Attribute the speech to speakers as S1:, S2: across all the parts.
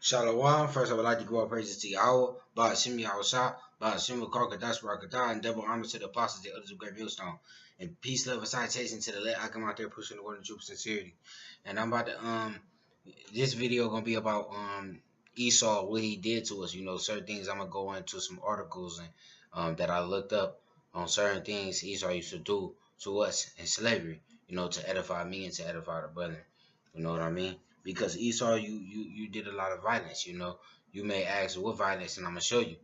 S1: Shalom. First, I would like to give all praises to Yahweh, Ba'ashim Yahushua, Ba'ashim Karkadash Barakatah, and double honor to the apostles, the others of Great Millstone. And peace, love, and citation to the let I come out there pushing the word of truth sincerity. And I'm about to this video gonna be about Esau, what he did to us. Certain things. I'm gonna go into some articles and that I looked up on certain things Esau used to do to us in slavery, to edify me and to edify the brethren. You know what I mean? Because Esau, you did a lot of violence. You may ask what violence, and I'm gonna show you.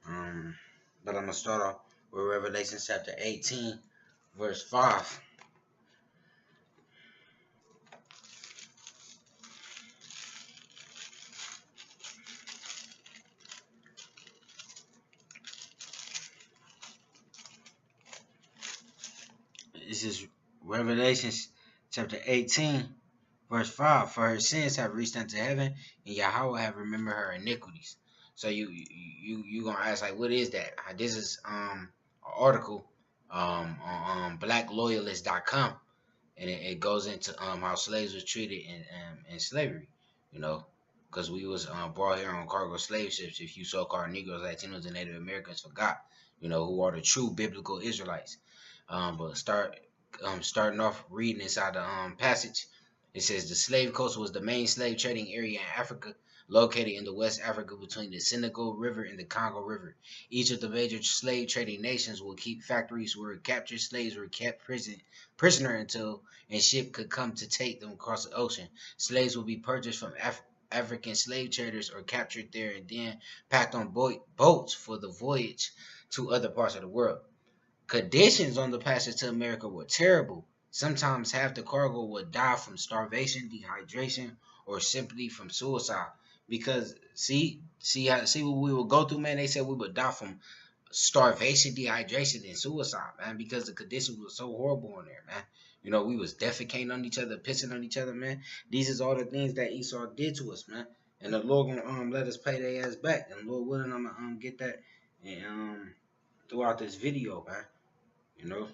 S1: But I'm gonna start off with Revelation chapter 18, verse 5. This is Revelation chapter 18, verse 5. For her sins have reached unto heaven, and Yahweh have remembered her iniquities. So you gonna ask, like, what is that? This is an article on blackloyalist.com, and it goes into how slaves were treated in slavery, because we was brought here on cargo slave ships. If you so-called Negroes, Latinos, and Native Americans forgot, who are the true biblical Israelites. But starting off reading inside the passage, it says the slave coast was the main slave trading area in Africa, located in the West Africa between the Senegal River and the Congo River. Each of the major slave trading nations would keep factories where captured slaves were kept prisoner until a ship could come to take them across the ocean. Slaves would be purchased from African slave traders or captured there and then packed on boats for the voyage to other parts of the world. Conditions on the passage to America were terrible. Sometimes half the cargo would die from starvation, dehydration, or simply from suicide. Because see what we would go through, man. They said we would die from starvation, dehydration, and suicide, man, because the conditions were so horrible in there, man. We was defecating on each other, pissing on each other, man. These is all the things that Esau did to us, man. And the Lord gonna let us pay their ass back. And Lord willing, I'm gonna get that and throughout this video, man. you know.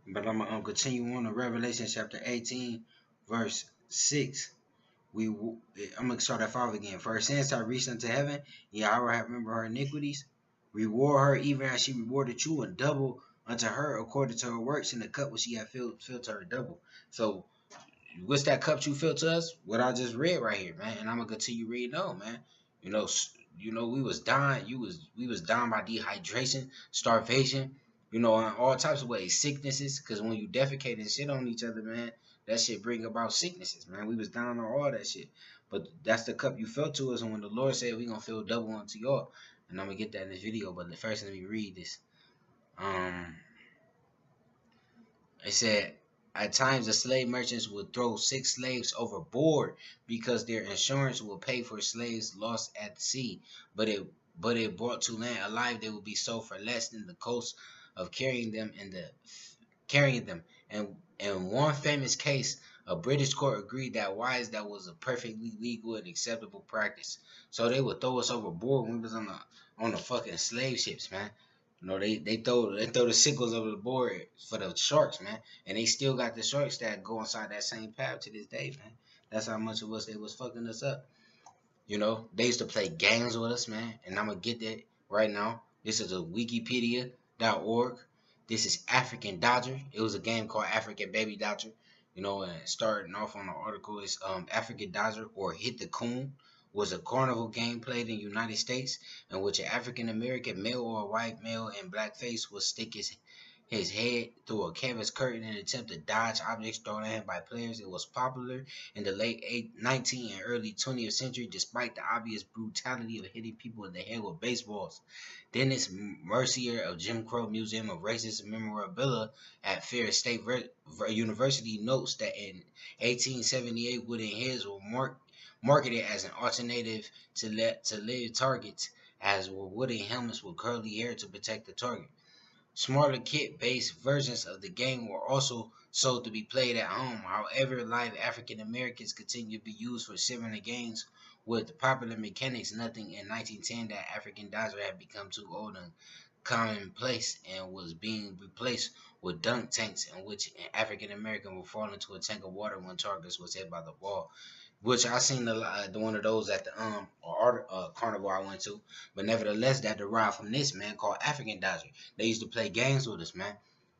S1: But I'm gonna continue on to Revelation chapter 18, verse 6. I'm gonna start at 5 again. For her sins have reached unto heaven, Yahweh have remembered her iniquities. Reward her even as she rewarded you, and double unto her according to her works, in the cup which she had filled to her double. So what's that cup you filled to us? What I just read right here, man. And I'm gonna continue reading on, man. You know, we was dying. We was dying by dehydration, starvation. In all types of ways, sicknesses. Because when you defecate and shit on each other, man, that shit bring about sicknesses, man. We was down on all that shit. But that's the cup you filled to us, and when the Lord said we gonna fill double unto y'all, and I'm gonna get that in this video. But first, let me read this. It said, at times the slave merchants would throw 6 slaves overboard because their insurance would pay for slaves lost at sea. But it brought to land alive, they would be sold for less than the cost of carrying them. And in one famous case, a British court agreed that that was a perfectly legal and acceptable practice. So they would throw us overboard when we was on the fucking slave ships, man. They throw the sickles over the board for the sharks, man, and they still got the sharks that go inside that same path to this day, man. That's how much of us they was fucking us up. They used to play games with us, man, and I'm gonna get that right now. This is a Wikipedia.org. This is African Dodger. It was a game called African Baby Dodger. And starting off on the article is African Dodger or Hit the Coon was a carnival game played in the United States in which an African American male or a white male in blackface would stick his head through a canvas curtain in an attempt to dodge objects thrown at him by players. It was popular in the late 19th and early 20th century, despite the obvious brutality of hitting people in the head with baseballs. Dennis Mercier of Jim Crow Museum of Racist Memorabilia at Ferris State University notes that in 1878, wooden heads were marketed as an alternative to lead targets, as were wooden helmets with curly hair to protect the target. Smarter kit-based versions of the game were also sold to be played at home. However, live African Americans continued to be used for similar games with popular mechanics. Nothing in 1910 that African Dodger had become too old and commonplace and was being replaced with dunk tanks in which an African American would fall into a tank of water when targets was hit by the ball. which I seen the one of those at the carnival I went to. But nevertheless, that derived from this man called African Dodger. They used to play games with us, man.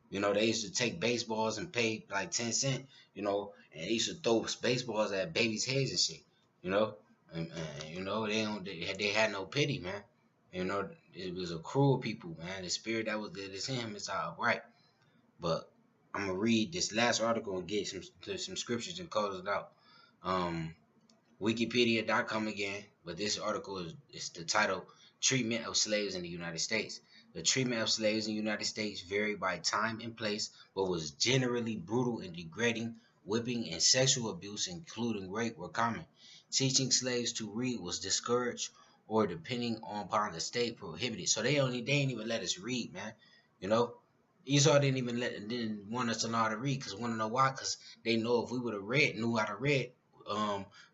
S1: You know, they used to take baseballs and pay like 10 cents. You know, and they used to throw baseballs at babies' heads and shit. You know, and you know they had no pity, man. You know, it was a cruel people, man. The spirit that was that's in him is all right. But I'm gonna read this last article and get some scriptures and close it out. Um, Wikipedia.com again, but this article is the title Treatment of Slaves in the United States. The treatment of slaves in the United States varied by time and place, but was generally brutal and degrading. Whipping and sexual abuse, including rape, were common. Teaching slaves to read was discouraged or, depending upon the state, prohibited. So they ain't even let us read, man. You know, Esau didn't want us to know how to read because want to know why? Because they know if we would have knew how to read,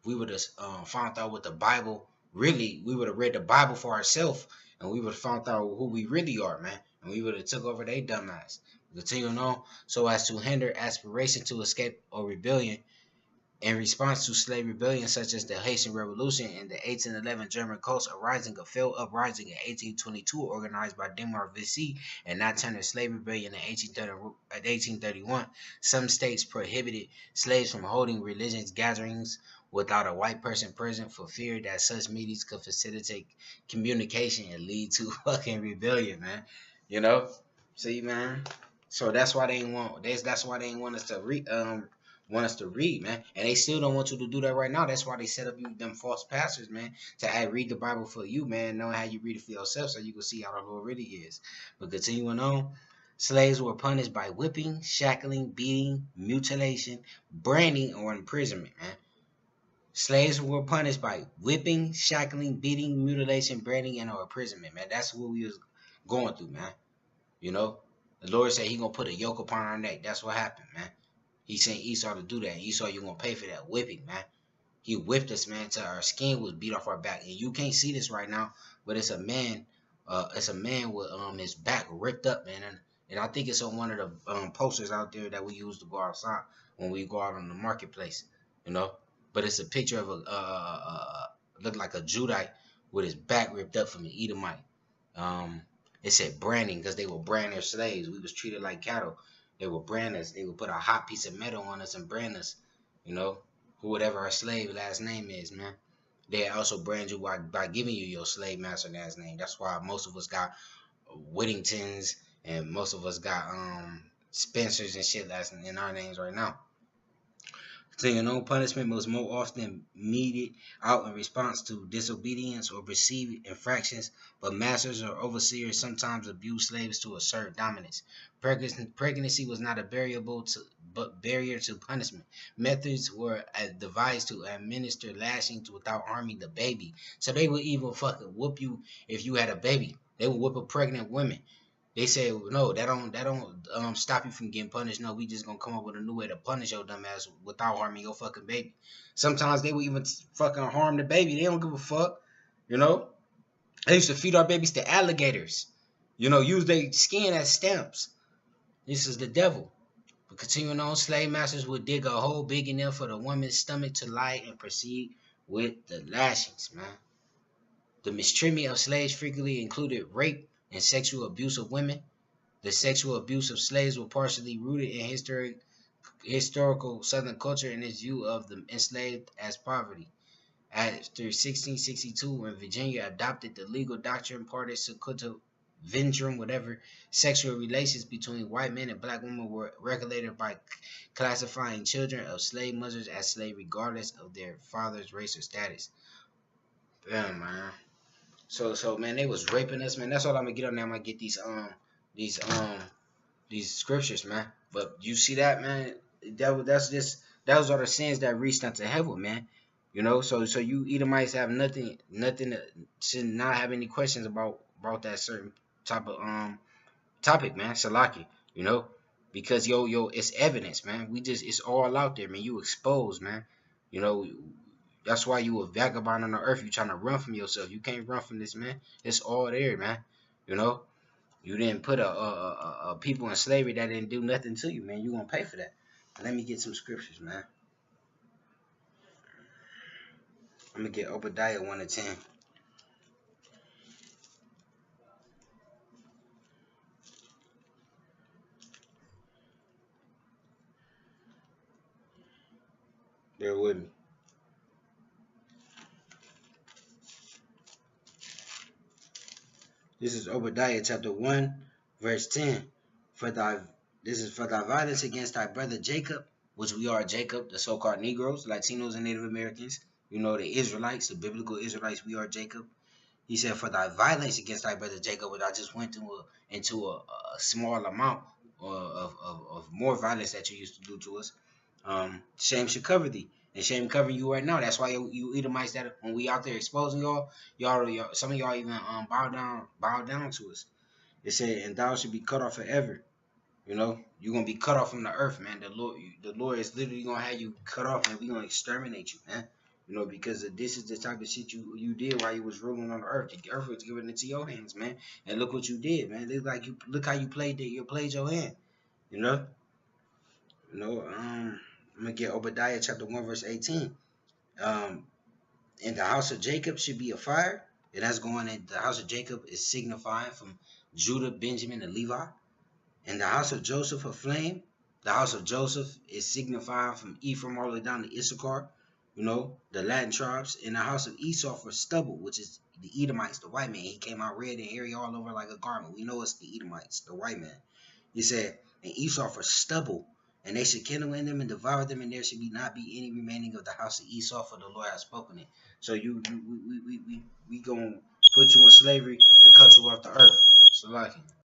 S1: we would have found out what the Bible really. We would have read the Bible for ourselves, and we would have found out who we really are, man. And we would have took over their dumbass. Continuing on, so as to hinder aspiration to escape or rebellion, in response to slave rebellions such as the Haitian Revolution and the 1811 German Coast Uprising, a failed uprising in 1822 organized by Demar Vesey and Nat Turner slave rebellion in 1831, some states prohibited slaves from holding religious gatherings without a white person present for fear that such meetings could facilitate communication and lead to fucking rebellion, man. You know? See, man. So that's why they ain't want us to read, man. And they still don't want you to do that right now. That's why they set up you them false pastors, man, to read the Bible for you, man, knowing how you read it for yourself so you can see how the Lord really is. But continuing on, slaves were punished by whipping, shackling, beating, mutilation, branding, or imprisonment, man. Slaves were punished by whipping, shackling, beating, mutilation, branding, and or imprisonment, man. That's what we was going through, man. You know, the Lord said He gonna put a yoke upon our neck. That's what happened, man. He sent Esau to do that. Esau, you gonna pay for that whipping, man. He whipped us, man, till our skin was beat off our back. And you can't see this right now, but it's a man. It's a man with his back ripped up, man. And I think it's on one of the posters out there that we use to go outside when we go out on the marketplace, you know. But it's a picture of a look like a Judite with his back ripped up from an Edomite. Um, it said branding because they will brand their slaves. We was treated like cattle. They will brand us. They will put a hot piece of metal on us and brand us. You know, who whatever our slave last name is, man. They also brand you by giving you your slave master last name. That's why most of us got Whittingtons and most of us got Spencers and shit last in our names right now. Saying no punishment was more often meted out in response to disobedience or perceived infractions, but masters or overseers sometimes abused slaves to assert dominance. Pregnancy was not a barrier to punishment. Methods were devised to administer lashings without harming the baby. So they would even fucking whoop you if you had a baby. They would whoop a pregnant woman. They say no, that don't stop you from getting punished. No, we just gonna come up with a new way to punish your dumb ass without harming your fucking baby. Sometimes they will even fucking harm the baby. They don't give a fuck. You know, they used to feed our babies to alligators. You know, use their skin as stamps. This is the devil. But continuing on, slave masters would dig a hole big enough for the woman's stomach to lie and proceed with the lashings, man. The mistreatment of slaves frequently included rape and sexual abuse of women. The sexual abuse of slaves was partially rooted in historical Southern culture and its view of the enslaved as poverty. After 1662, when Virginia adopted the legal doctrine party secundo venturum, whatever, sexual relations between white men and black women were regulated by classifying children of slave mothers as slaves regardless of their father's race or status. Damn, man. So man, they was raping us, man. That's all I'm gonna get on now. I'm gonna get these these scriptures, man. But you see that, man? That's just those are the sins that reached unto heaven, man. You know, so you Edomites have nothing should not have any questions about that certain type of topic, man. Salaki, you know, because it's evidence, man. It's all out there, man. You exposed, man. You know, that's why you a vagabond on the earth. You trying to run from yourself. You can't run from this, man. It's all there, man. You know, you didn't put a people in slavery that didn't do nothing to you, man. You gonna pay for that. Let me get some scriptures, man. I'm gonna get Obadiah 1 to 10. Bear with me. This is Obadiah chapter 1, verse 10. For thy This is for thy violence against thy brother Jacob, which we are Jacob, the so-called Negroes, Latinos, and Native Americans. You know, the Israelites, the biblical Israelites, we are Jacob. He said, for thy violence against thy brother Jacob, which I just went into a small amount of more violence that you used to do to us. Shame should cover thee, and shame covering you right now. That's why you Edomites, that when we out there exposing y'all, some of y'all even bow down to us. It said, and thou should be cut off forever. You know, you're gonna be cut off from the earth, man. The Lord is literally gonna have you cut off, and we're gonna exterminate you, man. You know, because this is the type of shit you did while you was ruling on the earth. The earth was given into your hands, man. And look what you did, man. Look how you played your hand. You know, I'm gonna get Obadiah chapter 1 verse 18. Um, and the house of Jacob should be a fire, and that's going in the house of Jacob is signifying from Judah, Benjamin, and Levi. And the house of Joseph a flame. The house of Joseph is signifying from Ephraim all the way down to Issachar, the Latin tribes. And the house of Esau for stubble, which is the Edomites, the white man. He came out red and hairy all over like a garment. We know it's the Edomites, the white man. He said, and Esau for stubble, and they should kindle in them and devour them, and there should not be any remaining of the house of Esau, for the Lord has spoken it. So we gonna put you in slavery and cut you off the earth. So like